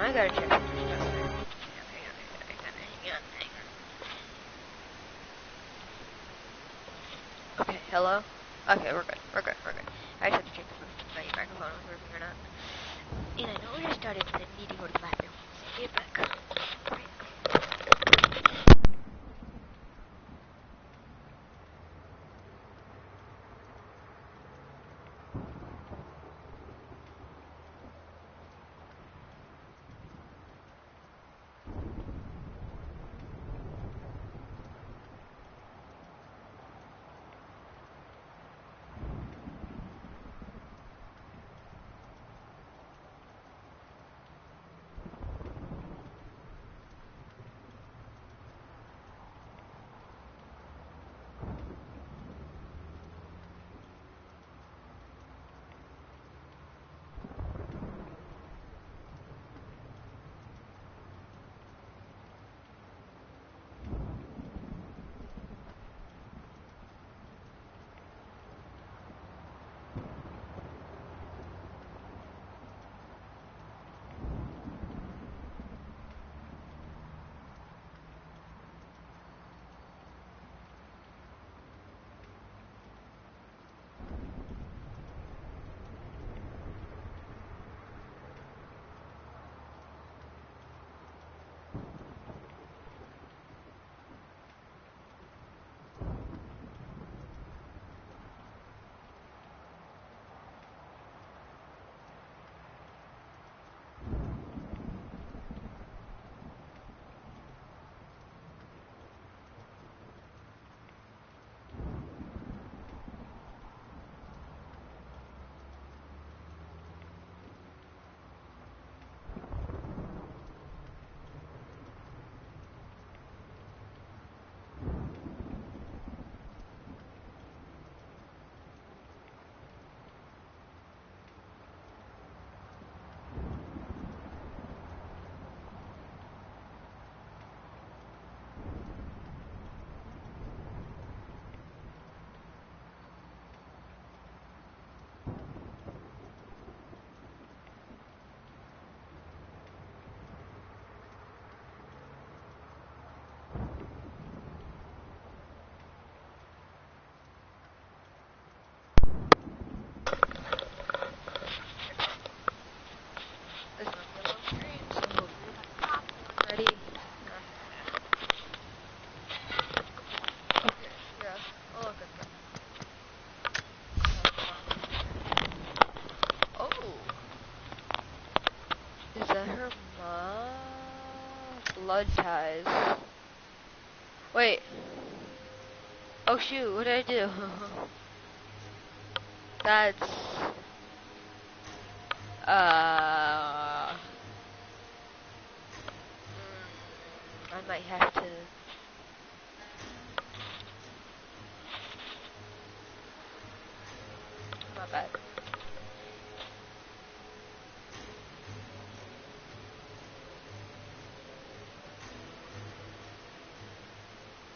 I gotta check. Hang on. Okay, hello? Okay, we're good. I just have to check if my microphone was working or not. And I know we just started, but I need to go to the bathroom. So get back. Blood ties. Wait. Oh shoot, what did I do? That's... I might have to... Not bad.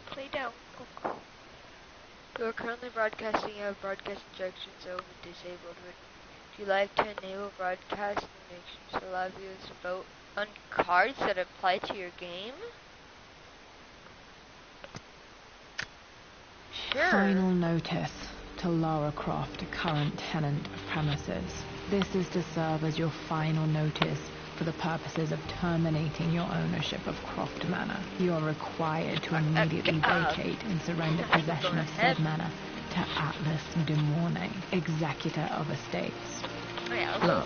Play down. Oh. You are currently broadcasting. You have broadcast instructions over disabled. Would you like to enable broadcast instructions to allow viewers to vote on cards that apply to your game? Sure. Final notice to Lara Croft, current tenant of premises. This is to serve as your final notice for the purposes of terminating your ownership of Croft Manor. You are required to immediately vacate and surrender possession of said manor to Atlas de Mornay, executor of estates. Lara,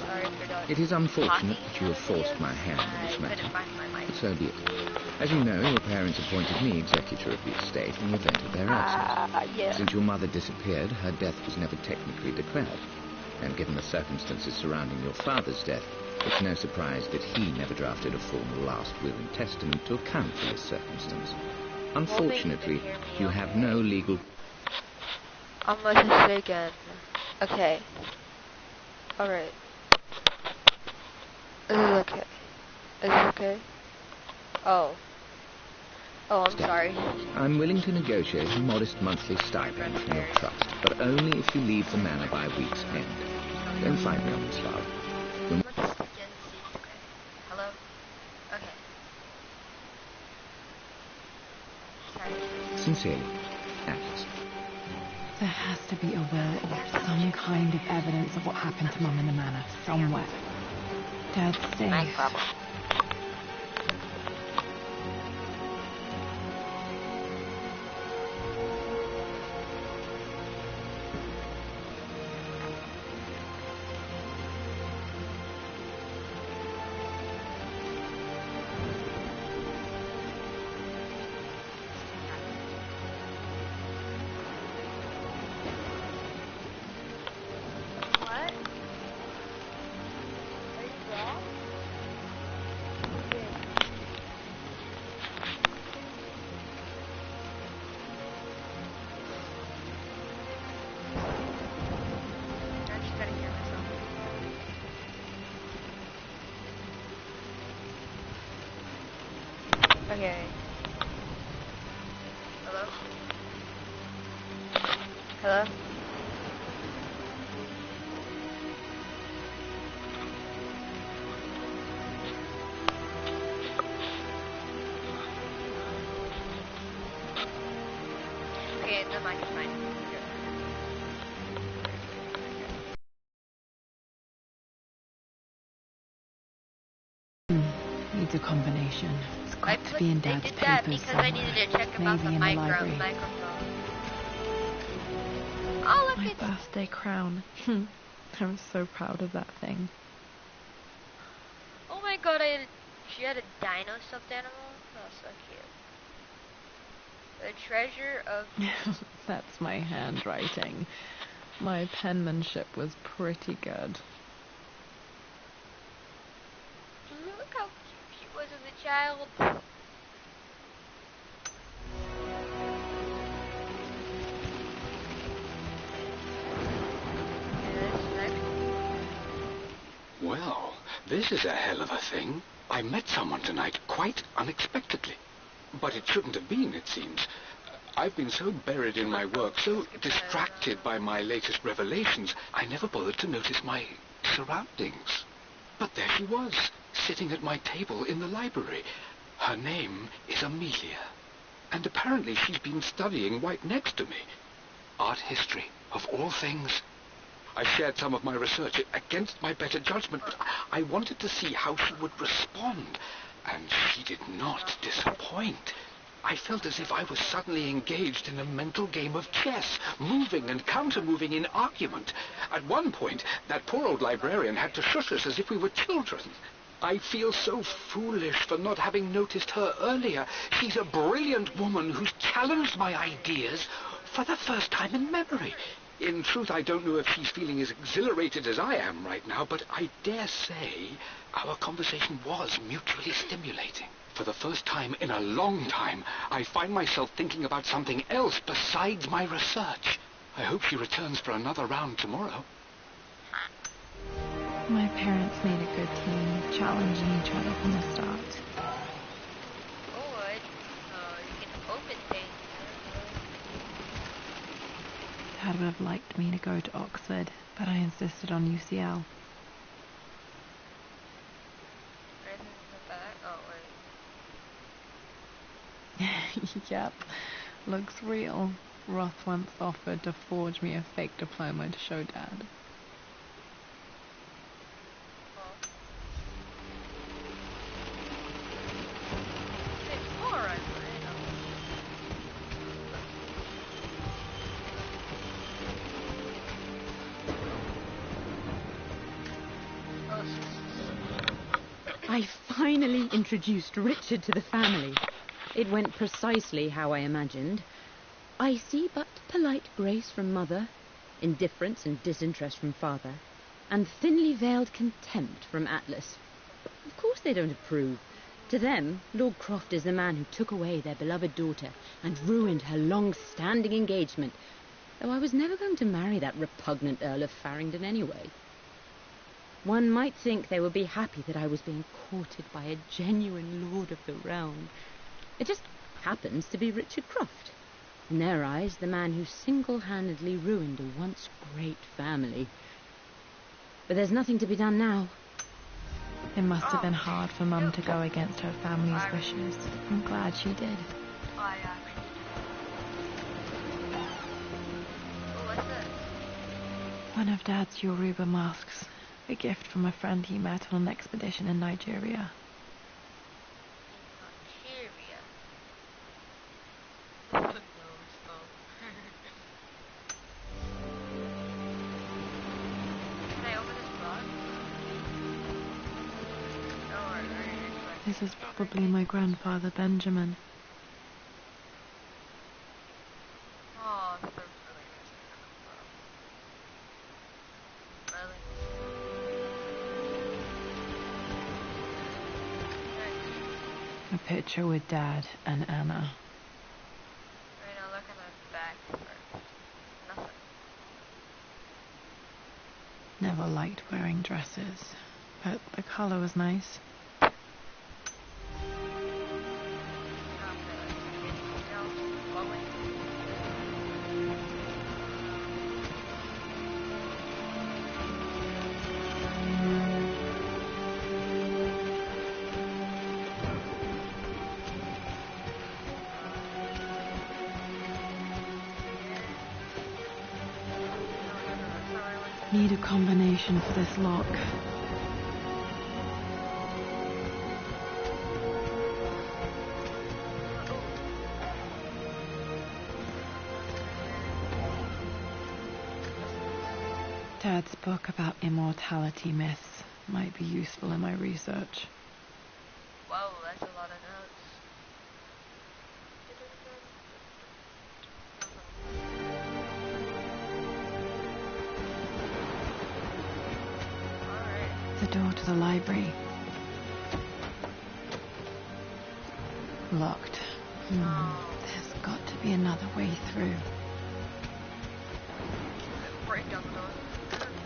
it is unfortunate that you have forced my hand in this matter, but so be it. As you know, your parents appointed me executor of the estate in the event of their absence. Yeah. Since your mother disappeared, her death was never technically declared. And given the circumstances surrounding your father's death, it's no surprise that he never drafted a formal last will and testament to account for this circumstance. Unfortunately, you have no legal... I'm gonna say again. Okay. Alright. Is it okay? Is it okay? Oh. Oh, I'm sorry. I'm willing to negotiate a modest monthly stipend from your trust, but only if you leave the manor by week's end. Don't find me on this file. Hello? Sincerely, Atlas. There has to be a will or some kind of evidence of what happened to Mum in the manor somewhere. Dad's safe. No problem. Okay. Hello? Hello? Okay, the mic is fine. Needs a combination. It's got to be in Dad's They did that papers because somewhere. I needed to check about Maybe the in the library. microphone. Oh, look, My it's... birthday crown. I'm so proud of that thing. Oh my god, she had a dino stuffed animal? Oh, so cute. The treasure of... That's my handwriting. My penmanship was pretty good. Look how cute she was as a child. Well, this is a hell of a thing. I met someone tonight quite unexpectedly. But it shouldn't have been, it seems. I've been so buried in my work, so distracted by my latest revelations, I never bothered to notice my surroundings. But there she was, sitting at my table in the library. Her name is Amelia. And apparently she's been studying right next to me. Art history, of all things. I shared some of my research against my better judgment, but I wanted to see how she would respond. And she did not disappoint. I felt as if I was suddenly engaged in a mental game of chess, moving and counter-moving in argument. At one point, that poor old librarian had to shush us as if we were children. I feel so foolish for not having noticed her earlier. She's a brilliant woman who's challenged my ideas for the first time in memory. In truth, I don't know if she's feeling as exhilarated as I am right now, but I dare say our conversation was mutually stimulating. For the first time in a long time, I find myself thinking about something else besides my research. I hope she returns for another round tomorrow. My parents made a good team, challenging each other from the start. Oh, you can open things. Dad would have liked me to go to Oxford, but I insisted on UCL. Anything in the back? Oh, wait. Yep, looks real. Roth once offered to forge me a fake diploma to show Dad. It's alright, I finally introduced Richard to the family. It went precisely how I imagined. I see but polite grace from mother, indifference and disinterest from father, and thinly veiled contempt from Atlas. Of course they don't approve. To them, Lord Croft is the man who took away their beloved daughter and ruined her long-standing engagement, though I was never going to marry that repugnant Earl of Farringdon anyway. One might think they would be happy that I was being courted by a genuine lord of the realm. It just happens to be Richard Croft. In their eyes, the man who single-handedly ruined a once great family. But there's nothing to be done now. It must have been hard for Mum to go against her family's wishes. I'm glad she did. One of Dad's Yoruba masks. A gift from a friend he met on an expedition in Nigeria. Nigeria. No, stop. Can I open this box? Oh, alright. This is probably my grandfather Benjamin. Oh, that's really nice. A picture with Dad and Anna. Right, now look at the back first. Nothing. Never liked wearing dresses, but the color was nice. Need a combination for this lock. Dad's book about immortality myths might be useful in my research. Whoa, that's a lot of notes. Alright. The door to the library. Locked. There's got to be another way through. Break down the door.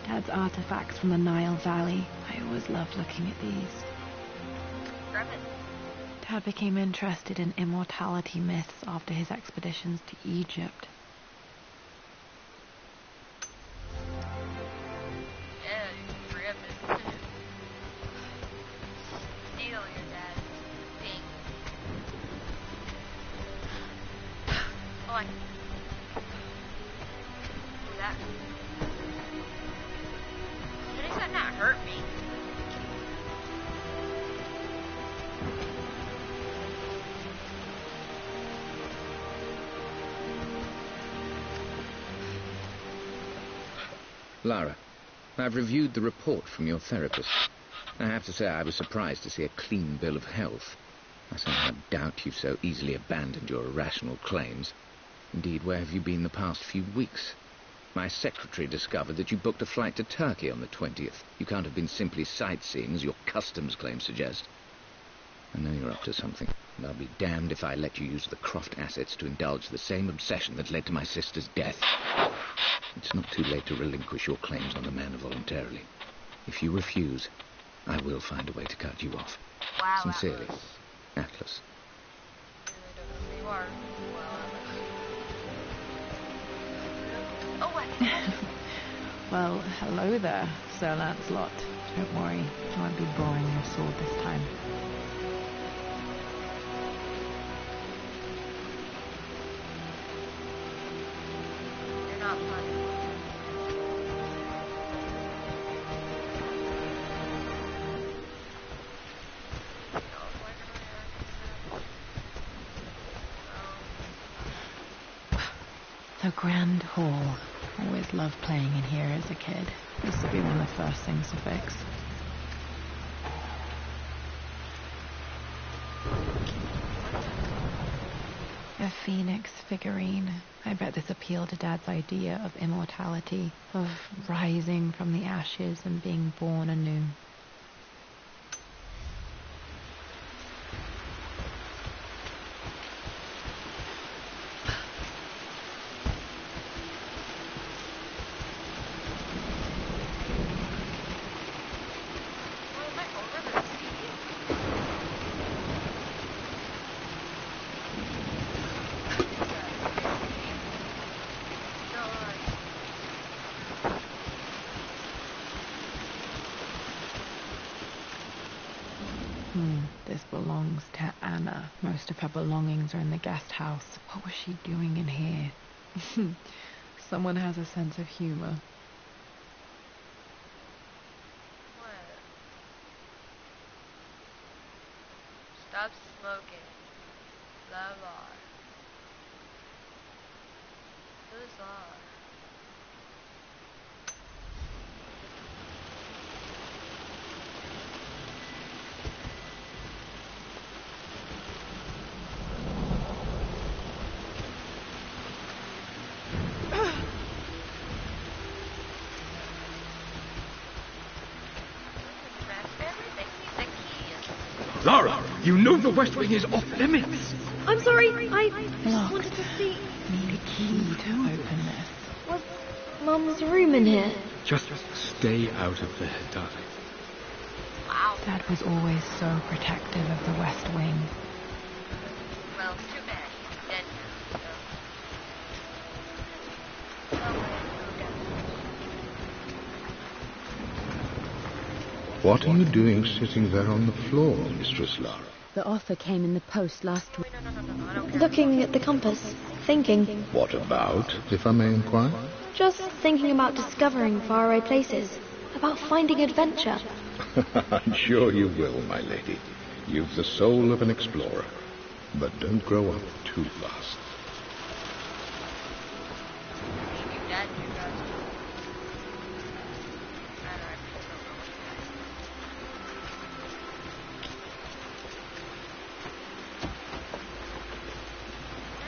Dad's artifacts from the Nile Valley. I always loved looking at these. Grab it. Dad became interested in immortality myths after his expeditions to Egypt. Yeah, grab it. Steal your dad's thing. Oh, I... Who's that? Does that not hurt me? Lara, I've reviewed the report from your therapist. I have to say I was surprised to see a clean bill of health. I somehow doubt you've so easily abandoned your irrational claims. Indeed, where have you been the past few weeks? My secretary discovered that you booked a flight to Turkey on the 20th. You can't have been simply sightseeing, as your customs claims suggest. I know you're up to something, and I'll be damned if I let you use the Croft assets to indulge the same obsession that led to my sister's death. It's not too late to relinquish your claims on the man voluntarily. If you refuse, I will find a way to cut you off. Wow, Sincerely, Atlas. Atlas. I really don't know who you are. Wow, Atlas. Oh, what? Well, hello there, Sir Lancelot. Don't worry, I won't be boring your sword this time. You're not funny. The Grand Hall. Always loved playing in here as a kid. Used to be one of the first things to fix. A phoenix figurine. I bet this appealed to Dad's idea of immortality, of rising from the ashes and being born anew. This belongs to Anna. Most of her belongings are in the guest house. What was she doing in here? Someone has a sense of humor. Stop smoking. Blah blah. Who's Lara? Lara, you know the West Wing is off limits. I'm sorry, I just Locked. wanted to see... Need a key to open this. Was Mum's room in here? Just stay out of there, darling. Wow. Dad was always so protective of the West Wing. Well, too bad. He's dead now, so. Oh, wait, What are you doing sitting there on the floor, Mistress Lara? The offer came in the post last week. no, I don't care. Looking at the compass, thinking. What about, if I may inquire? Just thinking about discovering faraway places, about finding adventure. I'm sure you will, my lady. You've the soul of an explorer. But don't grow up too fast. Maybe that you guys do. I actually don't know what you guys do.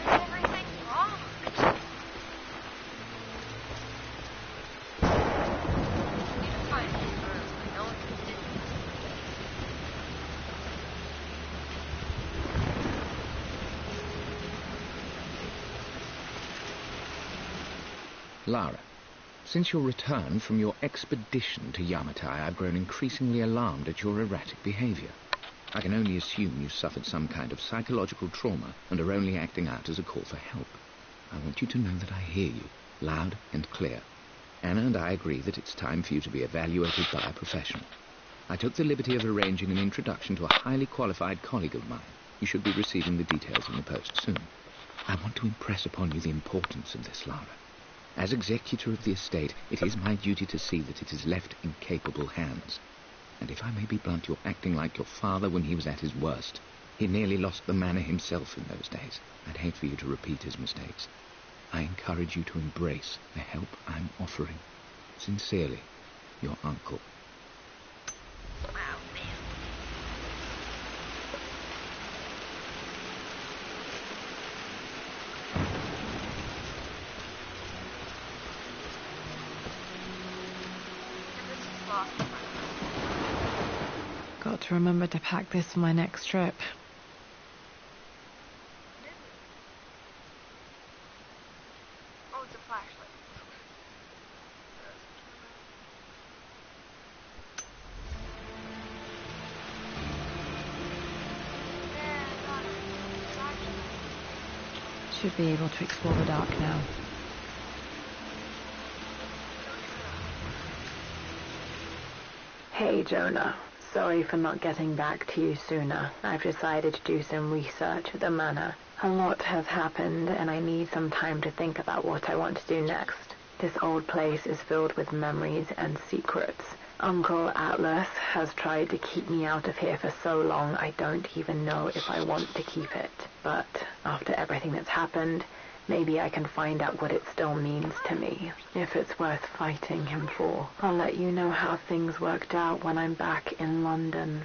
Everything locked. Need to find a room. I know it's in. Lara, since your return from your expedition to Yamatai, I've grown increasingly alarmed at your erratic behavior. I can only assume you suffered some kind of psychological trauma and are only acting out as a call for help. I want you to know that I hear you, loud and clear. Anna and I agree that it's time for you to be evaluated by a professional. I took the liberty of arranging an introduction to a highly qualified colleague of mine. You should be receiving the details in the post soon. I want to impress upon you the importance of this, Lara. As executor of the estate, it is my duty to see that it is left in capable hands. And if I may be blunt, you're acting like your father when he was at his worst. He nearly lost the manor himself in those days. I'd hate for you to repeat his mistakes. I encourage you to embrace the help I'm offering. Sincerely, your uncle. Wow, man. And this is locked. Got to remember to pack this for my next trip. Oh, it's a flashlight. Yeah, I got it. Flashlight. Should be able to explore the dark now. Hey, Jonah. Sorry for not getting back to you sooner. I've decided to do some research at the manor. A lot has happened, and I need some time to think about what I want to do next. This old place is filled with memories and secrets. Uncle Atlas has tried to keep me out of here for so long I don't even know if I want to keep it. But after everything that's happened, maybe I can find out what it still means to me, if it's worth fighting him for. I'll let you know how things worked out when I'm back in London.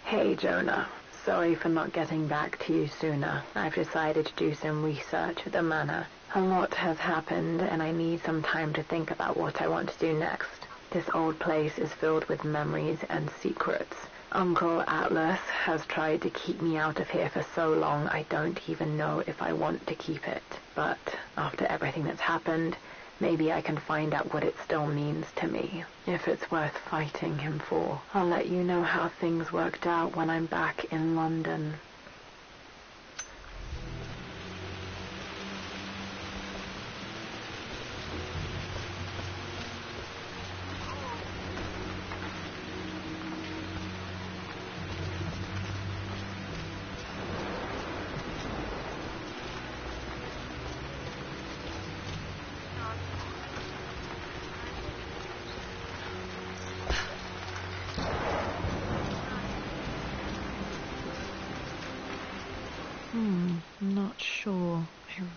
Hey, Jonah. Sorry for not getting back to you sooner. I've decided to do some research at the manor. A lot has happened, and I need some time to think about what I want to do next. This old place is filled with memories and secrets. Uncle Atlas has tried to keep me out of here for so long I don't even know if I want to keep it. But after everything that's happened, maybe I can find out what it still means to me, if it's worth fighting him for. I'll let you know how things worked out when I'm back in London.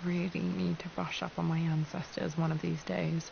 really need to brush up on my ancestors one of these days.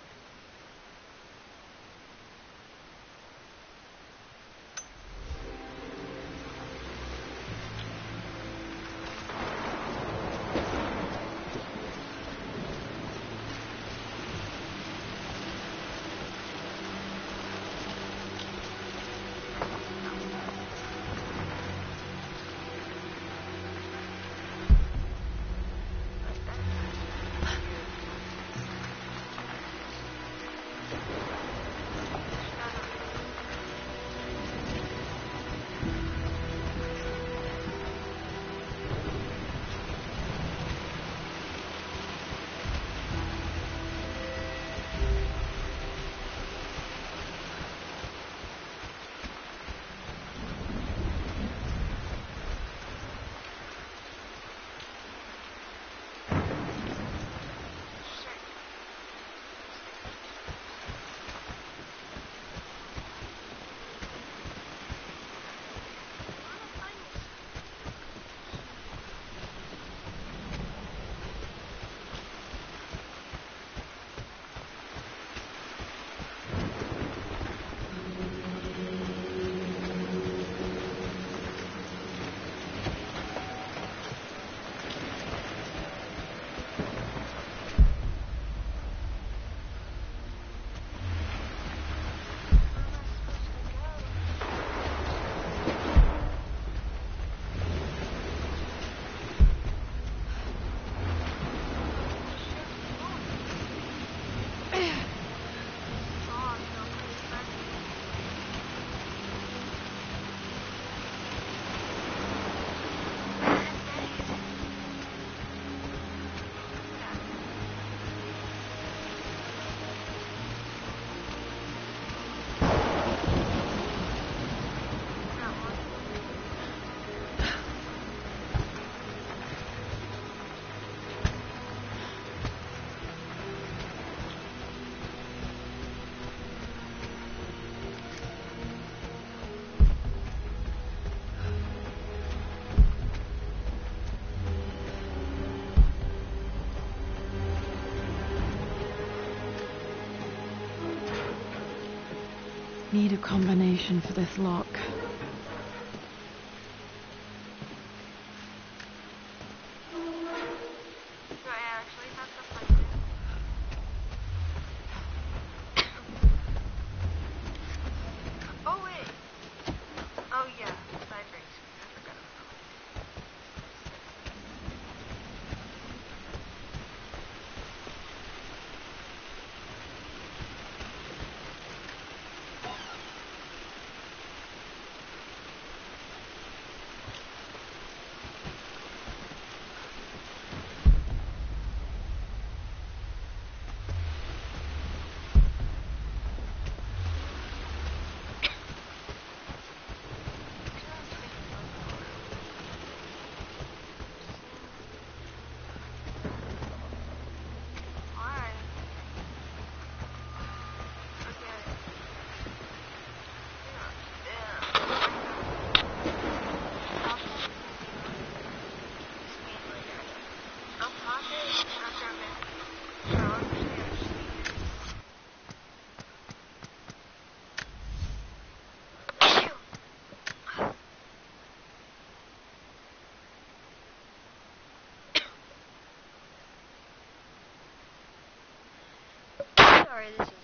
Need a combination for this lock. Sorry, this is